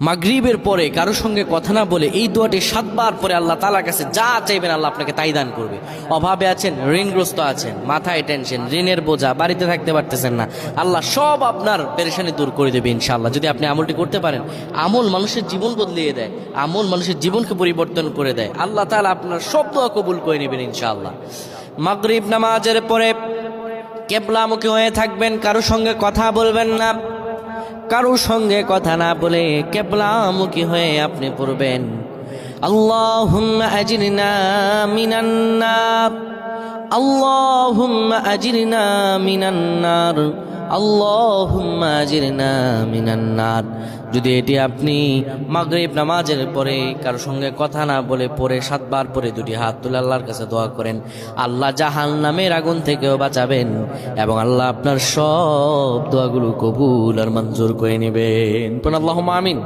মাগরিবের পরে কারোর সঙ্গে কথা না বলে এই দোয়াটি 7 বার পরে আল্লাহ তাআলার কাছে যা চাইবেন আল্লাহ আপনাকে তাই দান করবে। অভাবে আছেন, ঋণগ্রস্ত আছেন, মাথায় টেনশন, ঋণের বোঝা, বাড়িতে থাকতে পারতেছেন না, আল্লাহ সব আপনার পেরেশানি দূর করে দেবে ইনশাআল্লাহ। যদি আপনি আমলটি করতে পারেন, আমল মানুষের জীবন বদলিয়ে দেয়, আমল মানুষের জীবনকে পরিবর্তন করে দেয়। আল্লাহ তাআলা আপনার সব দোয়া কবুল করে নেবেন ইনশাআল্লাহ। মাগরিব নামাজের পরে কিবলামুখী হয়ে থাকবেন, কারোর সঙ্গে কথা বলবেন না, কারোর সঙ্গে কথা না বলে কিবলামুখী হয়ে আপনি পড়বেন আল্লাহুম্মা আজিরনা মিনান নার, আল্লাহুম্মা আজিরনা মিনান নার, আল্লাহুম্মা আজিরনা মিনান নার। যদি এটি আপনি মাগরিব নামাজের পরে কারোর সঙ্গে কথা না বলে পড়ে 7 বার পরে দুটি হাত তুলে আল্লাহর কাছে দোয়া করেন, আল্লাহ জাহান্নামের আগুন থেকেও বাঁচাবেন এবং আল্লাহ আপনার সব দোয়াগুলো কবুল আর মঞ্জুর করে নেবেন। আল্লাহুম্মা আমিন।